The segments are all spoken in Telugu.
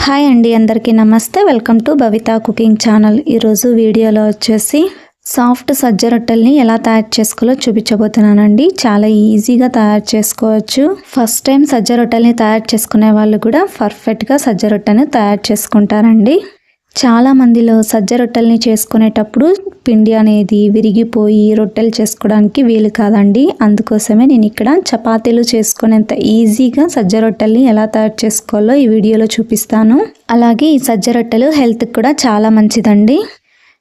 హాయ్ అండి, అందరికీ నమస్తే. Welcome to Bhavitha cooking channel. ఈరోజు వీడియోలో వచ్చేసి సాఫ్ట్ సజ్జ రొట్టెల్ని ఎలా తయారు చేసుకోవాలో చూపించబోతున్నానండి. చాలా ఈజీగా తయారు చేసుకోవచ్చు. ఫస్ట్ టైం సజ్జ రొట్టెల్ని తయారు చేసుకునే వాళ్ళు కూడా పర్ఫెక్ట్గా సజ్జ రొట్టెని తయారు చేసుకుంటారండి. చాలా మందిలో సజ్జ రొట్టెల్ని చేసుకునేటప్పుడు పిండి అనేది విరిగిపోయి రొట్టెలు చేసుకోవడానికి వీలు కాదండి. అందుకోసమే నేను ఇక్కడ చపాతీలు చేసుకునేంత ఈజీగా సజ్జ రొట్టెల్ని ఎలా తయారు చేసుకోవాలో ఈ వీడియోలో చూపిస్తాను. అలాగే ఈ సజ్జ రొట్టెలు హెల్త్కి కూడా చాలా మంచిదండి.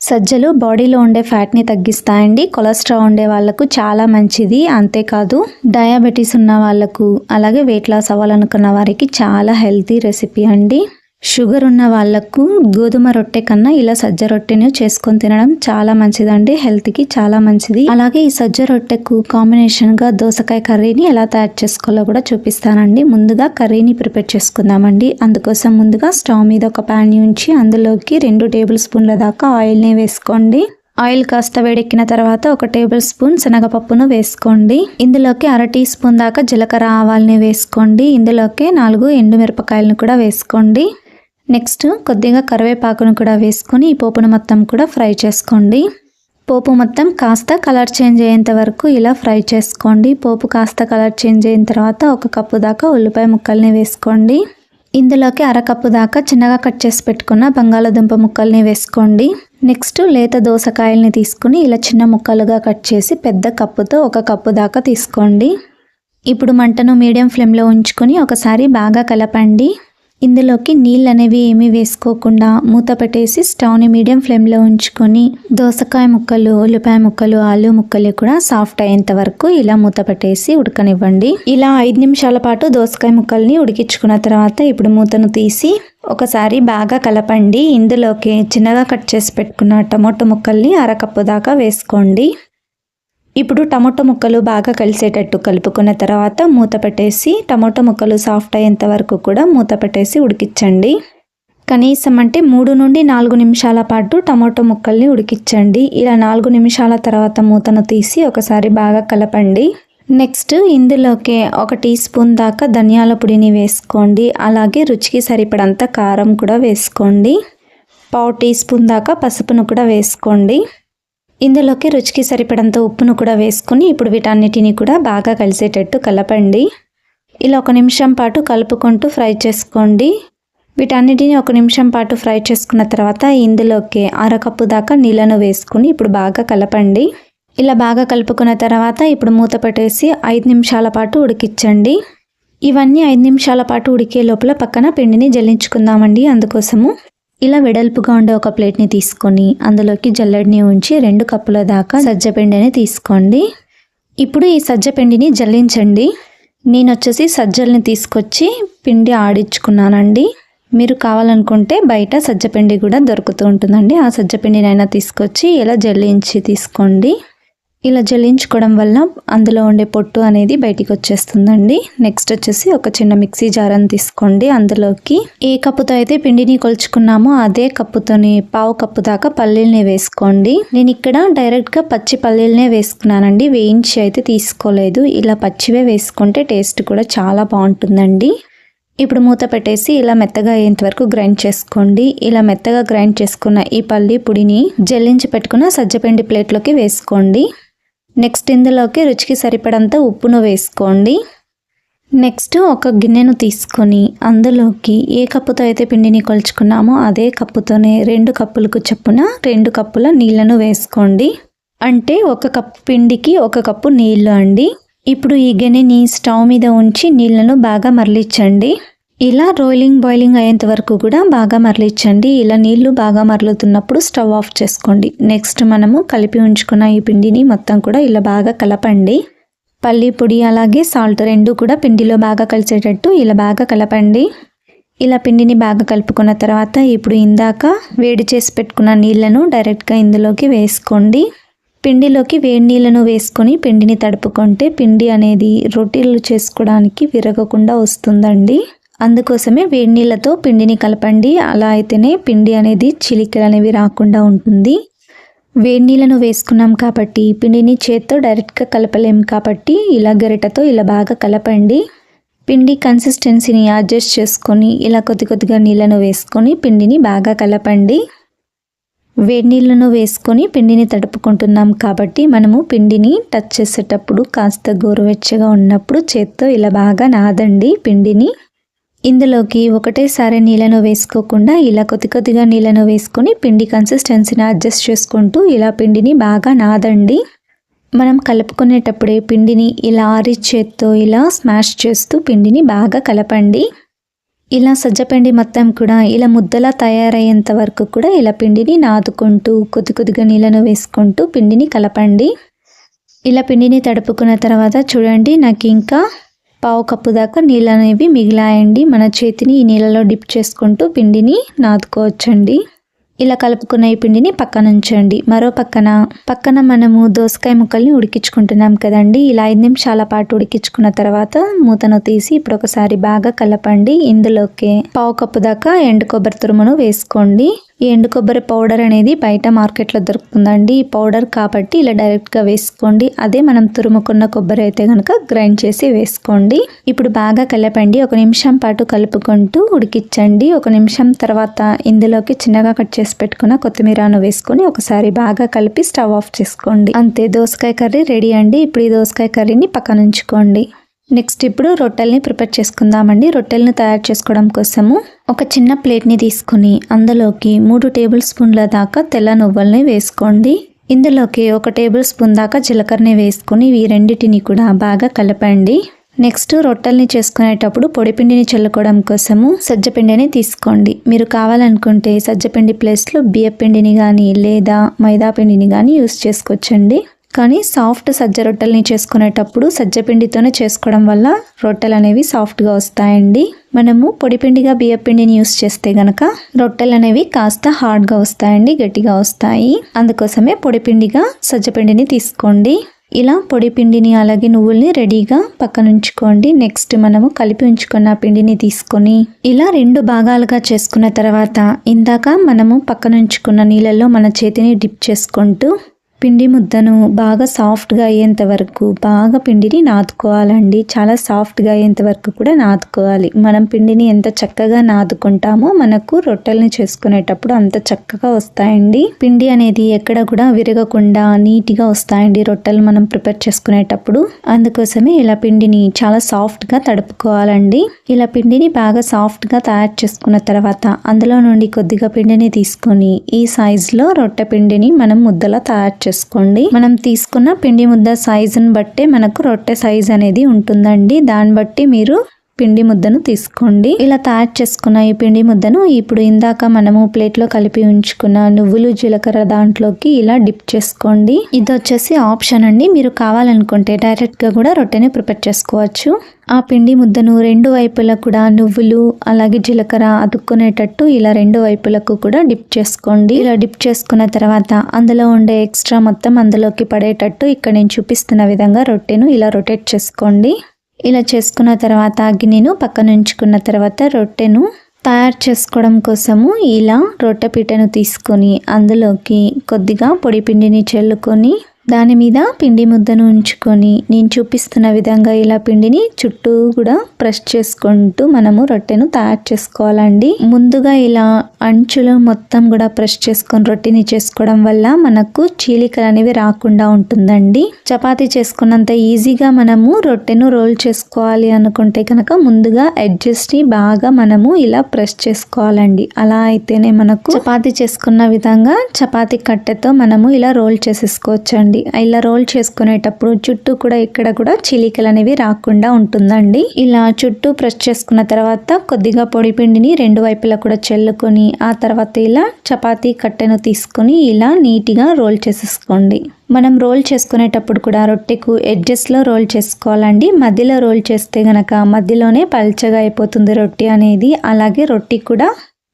సజ్జలు బాడీలో ఉండే ఫ్యాట్ని తగ్గిస్తాయండి. కొలెస్ట్రాల్ ఉండే వాళ్ళకు చాలా మంచిది. అంతేకాదు డయాబెటీస్ ఉన్న వాళ్ళకు, అలాగే వెయిట్ లాస్ అవ్వాలనుకున్న వారికి చాలా హెల్తీ రెసిపీ అండి. షుగర్ ఉన్న వాళ్ళకు గోధుమ రొట్టె కన్నా ఇలా సజ్జ రొట్టెను చేసుకొని తినడం చాలా మంచిదండి. హెల్త్కి చాలా మంచిది. అలాగే ఈ సజ్జ రొట్టెకు కాంబినేషన్గా దోసకాయ కర్రీని ఎలా తయారు చేసుకోవాలో కూడా చూపిస్తానండి. ముందుగా కర్రీని ప్రిపేర్ చేసుకుందామండి. అందుకోసం ముందుగా స్టవ్ మీద ఒక ప్యాన్ ఉంచి అందులోకి 2 టేబుల్ స్పూన్ల దాకా ఆయిల్ని వేసుకోండి. ఆయిల్ కాస్త వేడెక్కిన తర్వాత 1 టేబుల్ స్పూన్ శనగపప్పును వేసుకోండి. ఇందులోకి 1/2 టీ స్పూన్ దాకా జీలకర్ర ఆవాల్ని వేసుకోండి. ఇందులోకి 4 ఎండుమిరపకాయలను కూడా వేసుకోండి. నెక్స్ట్ కొద్దిగా కరివేపాకును కూడా వేసుకొని ఈ పోపును మొత్తం కూడా ఫ్రై చేసుకోండి. పోపు మొత్తం కాస్త కలర్ చేంజ్ అయ్యేంత వరకు ఇలా ఫ్రై చేసుకోండి. పోపు కాస్త కలర్ చేంజ్ అయిన తర్వాత 1 కప్పు దాకా ఉల్లిపాయ ముక్కల్ని వేసుకోండి. ఇందులోకి 1/2 కప్పు దాకా చిన్నగా కట్ చేసి పెట్టుకున్న బంగాళాదుంప ముక్కల్ని వేసుకోండి. నెక్స్ట్ లేత దోసకాయల్ని తీసుకుని ఇలా చిన్న ముక్కలుగా కట్ చేసి పెద్ద కప్పుతో 1 కప్పు దాకా తీసుకోండి. ఇప్పుడు మంటను మీడియం ఫ్లేమ్లో ఉంచుకొని ఒకసారి బాగా కలపండి. ఇందులోకి నీళ్ళు అనేవి ఏమీ వేసుకోకుండా మూత పెట్టేసి స్టవ్ని మీడియం ఫ్లేమ్లో ఉంచుకొని దోసకాయ ముక్కలు, ఉల్లిపాయ ముక్కలు, ఆలు ముక్కలు కూడా సాఫ్ట్ అయ్యేంత వరకు ఇలా మూత పెట్టేసి ఉడకనివ్వండి. ఇలా 5 నిమిషాల పాటు దోసకాయ ముక్కల్ని ఉడికించుకున్న తర్వాత ఇప్పుడు మూతను తీసి ఒకసారి బాగా కలపండి. ఇందులోకి చిన్నగా కట్ చేసి పెట్టుకున్న టమోటా ముక్కల్ని 1/2 కప్పు దాకా వేసుకోండి. ఇప్పుడు టమోటా ముక్కలు బాగా కలిసేటట్టు కలుపుకున్న తర్వాత మూత పెట్టేసి టమోటా ముక్కలు సాఫ్ట్ అయ్యేంత వరకు కూడా మూత పెట్టేసి ఉడికించండి. కనీసం అంటే 3 నుండి 4 నిమిషాల పాటు టమోటా ముక్కల్ని ఉడికించండి. ఇలా 4 నిమిషాల తర్వాత మూతను తీసి ఒకసారి బాగా కలపండి. నెక్స్ట్ ఇందులోకి 1 టీ స్పూన్ దాకా ధనియాల పొడిని వేసుకోండి. అలాగే రుచికి సరిపడంత కారం కూడా వేసుకోండి. 1/2 టీ స్పూన్ దాకా పసుపును కూడా వేసుకోండి. ఇందులోకి రుచికి సరిపడంత ఉప్పును కూడా వేసుకొని ఇప్పుడు వీటన్నిటిని కూడా బాగా కలిసేటట్టు కలపండి. ఇలా 1 నిమిషం పాటు కలుపుకుంటూ ఫ్రై చేసుకోండి. వీటన్నిటిని 1 నిమిషం పాటు ఫ్రై చేసుకున్న తర్వాత ఇందులోకి 1/2 కప్పు దాకా నీళ్ళను వేసుకుని ఇప్పుడు బాగా కలపండి. ఇలా బాగా కలుపుకున్న తర్వాత ఇప్పుడు మూత పెట్టేసి 5 నిమిషాల పాటు ఉడికించండి. ఇవన్నీ 5 నిమిషాల పాటు ఉడికే లోపల పక్కన పిండిని జల్లించుకుందామండి. అందుకోసము ఇలా వెడల్పుగా ఉండే ఒక ప్లేట్ని తీసుకొని అందులోకి జల్లెడని ఉంచి 2 కప్పుల దాకా సజ్జ పిండిని తీసుకోండి. ఇప్పుడు ఈ సజ్జ పిండిని జల్లించండి. నేను వచ్చేసి సజ్జల్ని తీసుకొచ్చి పిండి ఆడించుకున్నానండి. మీరు కావాలనుకుంటే బయట సజ్జ పిండి కూడా దొరుకుతూ ఉంటుందండి. ఆ సజ్జ పిండినైనా తీసుకొచ్చి ఇలా జల్లించి తీసుకోండి. ఇలా జల్లించుకోవడం వల్ల అందులో ఉండే పొట్టు అనేది బయటికి వచ్చేస్తుందండి. నెక్స్ట్ వచ్చేసి ఒక చిన్న మిక్సీ జారని తీసుకోండి. అందులోకి ఏ కప్పుతో అయితే పిండిని కొలుచుకున్నామో అదే కప్పుతోని 1/2 కప్పు దాకా పల్లీల్ని వేసుకోండి. నేను ఇక్కడ డైరెక్ట్గా పచ్చి పల్లీలనే వేసుకున్నానండి. వేయించి అయితే తీసుకోలేదు. ఇలా పచ్చివే వేసుకుంటే టేస్ట్ కూడా చాలా బాగుంటుందండి. ఇప్పుడు మూత పెట్టేసి ఇలా మెత్తగా అయ్యేంత వరకు గ్రైండ్ చేసుకోండి. ఇలా మెత్తగా గ్రైండ్ చేసుకున్న ఈ పల్లీ పొడిని జల్లించి పెట్టుకున్న సజ్జపిండి ప్లేట్లోకి వేసుకోండి. నెక్స్ట్ ఇందులోకి రుచికి సరిపడంత ఉప్పును వేసుకోండి. నెక్స్ట్ ఒక గిన్నెను తీసుకొని అందులోకి ఏ కప్పుతో అయితే పిండిని కొలుచుకున్నామో అదే కప్పుతోనే 2 కప్పులకు చొప్పున 2 కప్పుల నీళ్లను వేసుకోండి. అంటే 1 కప్పు పిండికి 1 కప్పు నీళ్లు అండి. ఇప్పుడు ఈ గిన్నెని స్టవ్ మీద ఉంచి నీళ్లను బాగా మరలించండి. ఇలా బాయిలింగ్ అయ్యేంత వరకు కూడా బాగా మరలించండి. ఇలా నీళ్లు బాగా మరలుతున్నప్పుడు స్టవ్ ఆఫ్ చేసుకోండి. నెక్స్ట్ మనము కలిపి ఉంచుకున్న ఈ పిండిని మొత్తం కూడా ఇలా బాగా కలపండి. పల్లి పొడి అలాగే సాల్ట్ 2 కూడా పిండిలో బాగా కలిసేటట్టు ఇలా బాగా కలపండి. ఇలా పిండిని బాగా కలుపుకున్న తర్వాత ఇప్పుడు ఇందాక వేడి చేసి పెట్టుకున్న నీళ్లను డైరెక్ట్గా ఇందులోకి వేసుకోండి. పిండిలోకి వేడి నీళ్ళను వేసుకొని పిండిని తడుపుకుంటే పిండి అనేది రొట్టెలు చేసుకోవడానికి విరగకుండా వస్తుందండి. అందుకోసమే వేడి నీళ్ళతో పిండిని కలపండి. అలా అయితేనే పిండి అనేది చిలికలు అనేవి రాకుండా ఉంటుంది. వేడి నీళ్ళను వేసుకున్నాం కాబట్టి పిండిని చేత్తో డైరెక్ట్గా కలపలేము కాబట్టి ఇలా గరిటతో ఇలా బాగా కలపండి. పిండి కన్సిస్టెన్సీని అడ్జస్ట్ చేసుకొని ఇలా కొద్దిగా నీళ్ళను వేసుకొని పిండిని బాగా కలపండి. వేడి నీళ్ళను వేసుకొని పిండిని తడుపుకుంటున్నాం కాబట్టి మనము పిండిని టచ్ చేసేటప్పుడు కాస్త గోరువెచ్చగా ఉన్నప్పుడు చేత్తో ఇలా బాగా నాదండి పిండిని. ఇందులోకి ఒకటేసారి నీళ్ళను వేసుకోకుండా ఇలా కొద్దిగా నీళ్ళను వేసుకొని పిండి కన్సిస్టెన్సీని అడ్జస్ట్ చేసుకుంటూ ఇలా పిండిని బాగా నాదండి. మనం కలుపుకునేటప్పుడే పిండిని ఇలా చేత్తో ఇలా స్మాష్ చేస్తూ పిండిని బాగా కలపండి. ఇలా సజ్జపిండి మొత్తం కూడా ఇలా ముద్దలా తయారయ్యేంత వరకు కూడా ఇలా పిండిని నాదుకుంటూ కొద్దిగా నీళ్ళను వేసుకుంటూ పిండిని కలపండి. ఇలా పిండిని తడుపుకున్న తర్వాత చూడండి, నాకు ఇంకా పావు కప్పు దాకా నీళ్ళు అనేవి మిగిలాయండి. మన చేతిని ఈ నీళ్ళలో డిప్ చేసుకుంటూ పిండిని నాదుకోవచ్చండి. ఇలా కలుపుకున్న ఈ పిండిని పక్కన ఉంచండి. మరో పక్కన మనము దోసకాయ ముక్కల్ని ఉడికించుకుంటున్నాం కదండి. ఇలా 5 నిమిషాల పాటు ఉడికించుకున్న తర్వాత మూతను తీసి ఇప్పుడు ఒకసారి బాగా కలపండి. ఇందులోకి పావు కప్పు దాకా ఎండు కొబ్బరి తురుమును వేసుకోండి. ఈ ఎండు కొబ్బరి పౌడర్ అనేది బయట మార్కెట్లో దొరుకుతుందండి. ఈ పౌడర్ కాబట్టి ఇలా డైరెక్ట్గా వేసుకోండి. అదే మనం తురుముకున్న కొబ్బరి అయితే కనుక గ్రైండ్ చేసి వేసుకోండి. ఇప్పుడు బాగా కలపండి. 1 నిమిషం పాటు కలుపుకుంటూ ఉడికించండి. 1 నిమిషం తర్వాత ఇందులోకి చిన్నగా కట్ చేసి పెట్టుకున్న కొత్తిమీరను వేసుకొని ఒకసారి బాగా కలిపి స్టవ్ ఆఫ్ చేసుకోండి. అంతే, దోసకాయ కర్రీ రెడీ అండి. ఇప్పుడు ఈ దోసకాయ కర్రీని పక్కన ఉంచుకోండి. నెక్స్ట్ ఇప్పుడు రొట్టెల్ని ప్రిపేర్ చేసుకుందామండి. రొట్టెల్ని తయారు చేసుకోవడం కోసము ఒక చిన్న ప్లేట్ని తీసుకుని అందులోకి 3 టేబుల్ స్పూన్ల దాకా తెల్ల నువ్వుల్ని వేసుకోండి. ఇందులోకి 1 టేబుల్ స్పూన్ దాకా జీలకర్రని వేసుకొని ఈ రెండింటిని కూడా బాగా కలపండి. నెక్స్ట్ రొట్టెల్ని చేసుకునేటప్పుడు పొడిపిండిని చల్లుకోవడం కోసము సజ్జపిండిని తీసుకోండి. మీరు కావాలనుకుంటే సజ్జపిండి ప్లేస్లో బియ్యపిండిని కానీ లేదా మైదా పిండిని కానీ యూస్ చేసుకోవచ్చండి. కానీ సాఫ్ట్ సజ్జ రొట్టెల్ని చేసుకునేటప్పుడు సజ్జపిండితోనే చేసుకోవడం వల్ల రొట్టెలు అనేవి సాఫ్ట్గా వస్తాయండి. మనము పొడిపిండిగా బియ్యపిండిని యూస్ చేస్తే గనక రొట్టెలు అనేవి కాస్త హార్డ్గా వస్తాయండి, గట్టిగా వస్తాయి. అందుకోసమే పొడిపిండిగా సజ్జపిండిని తీసుకోండి. ఇలా పొడి పిండిని అలాగే నువ్వుల్ని రెడీగా పక్కన ఉంచుకోండి. నెక్స్ట్ మనము కలిపి ఉంచుకున్న పిండిని తీసుకొని ఇలా 2 భాగాలుగా చేసుకున్న తర్వాత ఇందాక మనము పక్కన ఉంచుకున్న నీళ్ళల్లో మన చేతిని డిప్ చేసుకుంటూ పిండి ముద్దను బాగా సాఫ్ట్గా అయ్యేంత వరకు బాగా పిండిని నాదుకోవాలండి. చాలా సాఫ్ట్గా అయ్యేంత వరకు కూడా నాదుకోవాలి. మనం పిండిని ఎంత చక్కగా నాదుకుంటామో మనకు రొట్టెల్ని చేసుకునేటప్పుడు అంత చక్కగా వస్తాయండి. పిండి అనేది ఎక్కడ కూడా విరగకుండా నీట్గా వస్తాయండి రొట్టెలు మనం ప్రిపేర్ చేసుకునేటప్పుడు. అందుకోసమే ఇలా పిండిని చాలా సాఫ్ట్గా తడుపుకోవాలండి. ఇలా పిండిని బాగా సాఫ్ట్గా తయారు చేసుకున్న తర్వాత అందులో నుండి కొద్దిగా పిండిని తీసుకొని ఈ సైజులో రొట్టె పిండిని మనం ముద్దలా తయారు చేసుకోండి. మనం తీసుకున్న పిండి ముద్ద సైజుని బట్టే మనకు రొట్టె సైజ్ అనేది ఉంటుందండి. దాన్ని బట్టి మీరు పిండి ముద్దను తీసుకోండి. ఇలా తయారు చేసుకున్న ఈ పిండి ముద్దను ఇప్పుడు ఇందాక మనము ప్లేట్లో కలిపి ఉంచుకున్న నువ్వులు జీలకర్ర దాంట్లోకి ఇలా డిప్ చేసుకోండి. ఇది వచ్చేసి ఆప్షన్ అండి. మీరు కావాలనుకుంటే డైరెక్ట్గా కూడా రొట్టెని ప్రిపేర్ చేసుకోవచ్చు. ఆ పిండి ముద్దను 2 వైపులా కూడా నువ్వులు అలాగే జీలకర్ర అతుక్కునేటట్టు ఇలా 2 వైపులకు కూడా డిప్ చేసుకోండి. ఇలా డిప్ చేసుకున్న తర్వాత అందులో ఉండే ఎక్స్ట్రా మొత్తం అందులోకి పడేటట్టు ఇక్కడ నేను చూపిస్తున్న విధంగా రొట్టెను ఇలా రొటేట్ చేసుకోండి. ఇలా చేసుకున్న తర్వాత గిన్నెను పక్కన ఉంచుకున్న తర్వాత రొట్టెను తయారు చేసుకోవడం కోసము ఇలా రొట్టె పీటను తీసుకొని అందులోకి కొద్దిగా పొడి పిండిని చల్లుకొని దాని మీద పిండి ముద్దను ఉంచుకొని నేను చూపిస్తున్న విధంగా ఇలా పిండిని చుట్టూ కూడా ప్రెస్ చేసుకుంటూ మనము రొట్టెను తయారు చేసుకోవాలండి. ముందుగా ఇలా అంచులు మొత్తం కూడా ప్రెస్ చేసుకొని రొట్టెని చేసుకోవడం వల్ల మనకు చీలికలు అనేవి రాకుండా ఉంటుందండి. చపాతీ చేసుకున్నంత ఈజీగా మనము రొట్టెను రోల్ చేసుకోవాలి అనుకుంటే కనుక ముందుగా ఎడ్జెస్ ని బాగా మనము ఇలా ప్రెస్ చేసుకోవాలండి. అలా అయితేనే మనకు చపాతీ చేసుకున్న విధంగా చపాతీ కట్టెతో మనము ఇలా రోల్ చేసేసుకోవచ్చండి. ఇలా రోల్ చేసుకునేటప్పుడు చుట్టూ కూడా ఇక్కడ కూడా చీలికలు అనేవి రాకుండా ఉంటుందండి. ఇలా చుట్టూ ప్రెస్ చేసుకున్న తర్వాత కొద్దిగా పొడి పిండిని 2 వైపులా కూడా చల్లుకొని ఆ తర్వాత ఇలా చపాతీ కట్టెను తీసుకొని ఇలా నీట్గా రోల్ చేసేసుకోండి. మనం రోల్ చేసుకునేటప్పుడు కూడా రొట్టెకు ఎడ్జెస్లో రోల్ చేసుకోవాలండి. మధ్యలో రోల్ చేస్తే గనక మధ్యలోనే పల్చగా అయిపోతుంది రొట్టె అనేది. అలాగే రొట్టె కూడా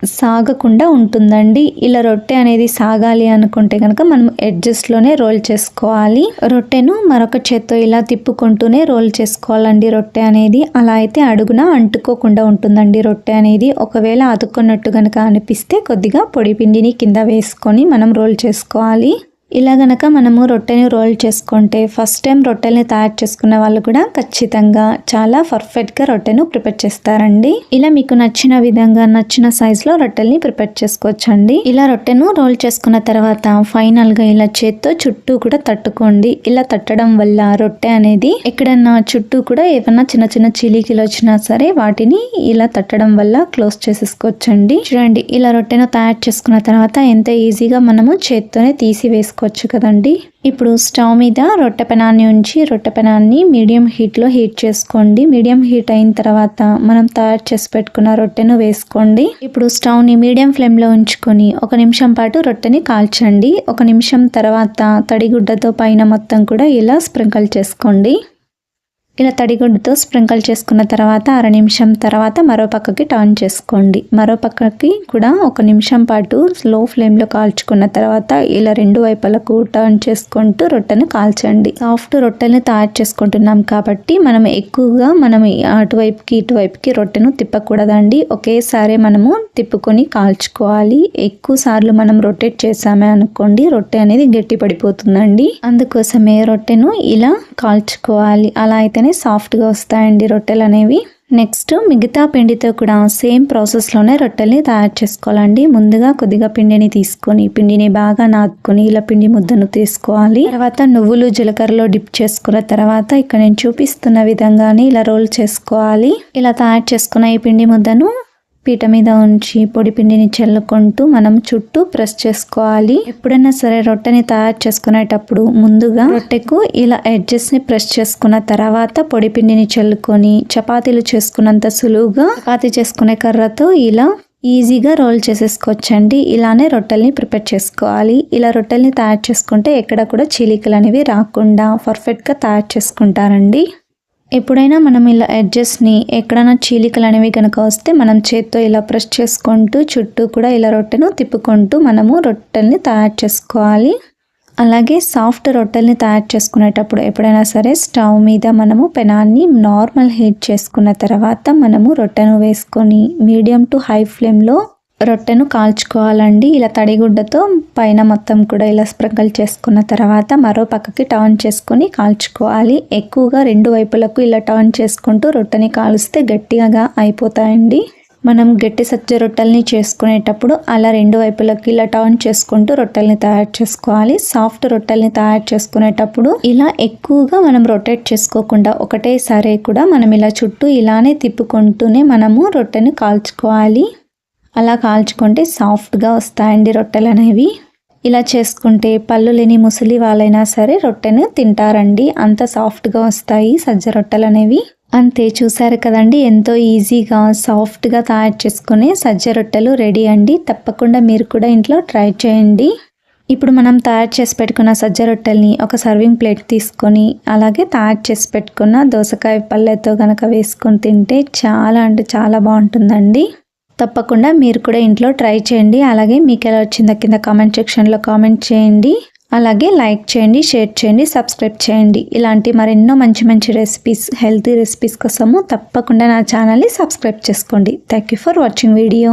సాగకుండా ఉంటుందండి. ఇలా రొట్టె అనేది సాగాలి అనుకుంటే కనుక మనం ఎడ్జెస్ట్లోనే రోల్ చేసుకోవాలి. రొట్టెను మరొక చేత్తో ఇలా తిప్పుకుంటూనే రోల్ చేసుకోవాలండి రొట్టె అనేది. అలా అయితే అడుగున అంటుకోకుండా ఉంటుందండి రొట్టె అనేది. ఒకవేళ అతుక్కున్నట్టు కనుక అనిపిస్తే కొద్దిగా పొడి పిండిని కింద వేసుకొని మనం రోల్ చేసుకోవాలి. ఇలా గనక మనము రొట్టెని రోల్ చేసుకుంటే ఫస్ట్ టైం రొట్టెల్ని తయారు చేసుకున్న వాళ్ళు కూడా ఖచ్చితంగా చాలా పర్ఫెక్ట్గా రొట్టెను ప్రిపేర్ చేస్తారండి. ఇలా మీకు నచ్చిన విధంగా నచ్చిన సైజులో రొట్టెల్ని ప్రిపేర్ చేసుకోవచ్చండి. ఇలా రొట్టెను రోల్ చేసుకున్న తర్వాత ఫైనల్గా ఇలా చేత్తో చుట్టూ కూడా తట్టుకోండి. ఇలా తట్టడం వల్ల రొట్టె అనేది ఎక్కడన్నా చుట్టూ కూడా ఏమన్నా చిన్న చిన్న చిలికిలు వచ్చినా సరే వాటిని ఇలా తట్టడం వల్ల క్లోజ్ చేసేసుకోవచ్చండి. చూడండి ఇలా రొట్టెను తయారు చేసుకున్న తర్వాత ఎంత ఈజీగా మనము చేత్తోనే తీసి వేసుకోవచ్చు కదండి. ఇప్పుడు స్టవ్ మీద రొట్టె పెనాన్ని ఉంచి రొట్టె పెనాన్ని మీడియం హీట్లో హీట్ చేసుకోండి. మీడియం హీట్ అయిన తర్వాత మనం తయారు చేసి పెట్టుకున్న రొట్టెను వేసుకోండి. ఇప్పుడు స్టవ్ని మీడియం ఫ్లేమ్లో ఉంచుకొని 1 నిమిషం పాటు రొట్టెని కాల్చండి. 1 నిమిషం తర్వాత తడిగుడ్డతో పైన మొత్తం కూడా ఇలా స్ప్రింకిల్ చేసుకోండి. ఇలా తడిగుడ్డతో స్ప్రింకిల్ చేసుకున్న తర్వాత 1/2 నిమిషం తర్వాత మరో పక్కకి టర్న్ చేసుకోండి. మరో పక్కకి కూడా 1 నిమిషం పాటు స్లో ఫ్లేమ్లో కాల్చుకున్న తర్వాత ఇలా 2 వైపులకు టర్న్ చేసుకుంటూ రొట్టెను కాల్చండి. సాఫ్ట్ రొట్టెల్ని తయారు చేసుకుంటున్నాం కాబట్టి మనం ఎక్కువగా అటువైపుకి ఇటువైపుకి రొట్టెను తిప్పకూడదండి. ఒకేసారి మనము తిప్పుకొని కాల్చుకోవాలి. ఎక్కువ సార్లు మనం రొటేట్ చేసామే అనుకోండి రొట్టె అనేది గట్టి పడిపోతుందండి. అందుకోసమే రొట్టెను ఇలా కాల్చుకోవాలి. అలా అయితేనే సాఫ్ట్గా వస్తాయండి రొట్టెలు అనేవి. నెక్స్ట్ మిగతా పిండితో కూడా సేమ్ ప్రాసెస్లోనే రొట్టెల్ని తయారు చేసుకోవాలండి. ముందుగా కొద్దిగా పిండిని తీసుకొని పిండిని బాగా నాదుకొని ఇలా పిండి ముద్దను తీసుకోవాలి. తర్వాత నువ్వులు జీలకర్రలో డిప్ చేసుకున్న తర్వాత ఇక్కడ నేను చూపిస్తున్న విధంగానే ఇలా రోల్ చేసుకోవాలి. ఇలా తయారు చేసుకున్న ఈ పిండి ముద్దను పీట మీద ఉంచి పొడి పిండిని చల్లుకుంటూ మనం చుట్టూ ప్రెస్ చేసుకోవాలి. ఎప్పుడైనా సరే రొట్టెని తయారు చేసుకునేటప్పుడు ముందుగా రొట్టెకు ఇలా ఎడ్జెస్ని ప్రెస్ చేసుకున్న తర్వాత పొడి పిండిని చల్లుకొని చపాతీలు చేసుకున్నంత సులువుగా చపాతీ చేసుకునే కర్రతో ఇలా ఈజీగా రోల్ చేసేసుకోవచ్చండి. ఇలానే రొట్టెల్ని ప్రిపేర్ చేసుకోవాలి. ఇలా రొట్టెల్ని తయారు చేసుకుంటే ఎక్కడ కూడా చీలికలు అనేవి రాకుండా పర్ఫెక్ట్గా తయారు చేసుకుంటారండి. ఎప్పుడైనా మనం ఇలా ఎడ్జెస్ని ఎక్కడైనా చీలికలు అనేవి కనుక వస్తే మనం చేత్తో ఇలా ప్రెస్ చేసుకుంటూ చుట్టూ కూడా ఇలా రొట్టెను తిప్పుకుంటూ మనము రొట్టెల్ని తయారు చేసుకోవాలి. అలాగే సాఫ్ట్ రొట్టెల్ని తయారు చేసుకునేటప్పుడు ఎప్పుడైనా సరే స్టవ్ మీద మనము పెనాన్ని నార్మల్ హీట్ చేసుకున్న తర్వాత మనము రొట్టెను వేసుకొని మీడియం టు హై ఫ్లేమ్లో రొట్టెను కాల్చుకోవాలండి. ఇలా తడిగుడ్డతో పైన మొత్తం కూడా ఇలా స్ప్రింకిల్ చేసుకున్న తర్వాత మరో పక్కకి టర్న్ చేసుకొని కాల్చుకోవాలి. ఎక్కువగా 2 వైపులకు ఇలా టర్న్ చేసుకుంటూ రొట్టెని కాలుస్తే గట్టిగా అయిపోతాయండి. మనం గట్టి సజ్జ రొట్టెల్ని చేసుకునేటప్పుడు అలా 2 వైపులకి ఇలా టర్న్ చేసుకుంటూ రొట్టెల్ని తయారు చేసుకోవాలి. సాఫ్ట్ రొట్టెల్ని తయారు చేసుకునేటప్పుడు ఇలా ఎక్కువగా మనం రొటేట్ చేసుకోకుండా ఒకటేసారి కూడా మనం ఇలా చుట్టూ ఇలానే తిప్పుకుంటూనే మనము రొట్టెని కాల్చుకోవాలి. అలా కాల్చుకుంటే సాఫ్ట్గా వస్తాయండి రొట్టెలు అనేవి. ఇలా చేసుకుంటే పళ్ళు లేని ముసలి వాళ్ళైనా సరే రొట్టెను తింటారండి. అంత సాఫ్ట్గా వస్తాయి సజ్జ రొట్టెలు అనేవి. అంతే, చూసారు కదండి ఎంతో ఈజీగా సాఫ్ట్గా తయారు చేసుకునే సజ్జ రొట్టెలు రెడీ అండి. తప్పకుండా మీరు కూడా ఇంట్లో ట్రై చేయండి. ఇప్పుడు మనం తయారు చేసి పెట్టుకున్న సజ్జ రొట్టెల్ని ఒక సర్వింగ్ ప్లేట్ తీసుకొని అలాగే తయారు చేసి పెట్టుకున్న దోసకాయ పళ్ళెతో కనుక వేసుకొని తింటే చాలా అంటే చాలా బాగుంటుందండి. తప్పకుండా మీరు కూడా ఇంట్లో ట్రై చేయండి. అలాగే మీకు ఎలా వచ్చిందో కింద కామెంట్ సెక్షన్లో కామెంట్ చేయండి. అలాగే లైక్ చేయండి, షేర్ చేయండి, సబ్స్క్రైబ్ చేయండి. ఇలాంటి మరెన్నో మంచి మంచి రెసిపీస్, హెల్తీ రెసిపీస్ కోసము తప్పకుండా నా ఛానల్ని సబ్స్క్రైబ్ చేసుకోండి. Thank you for watching video.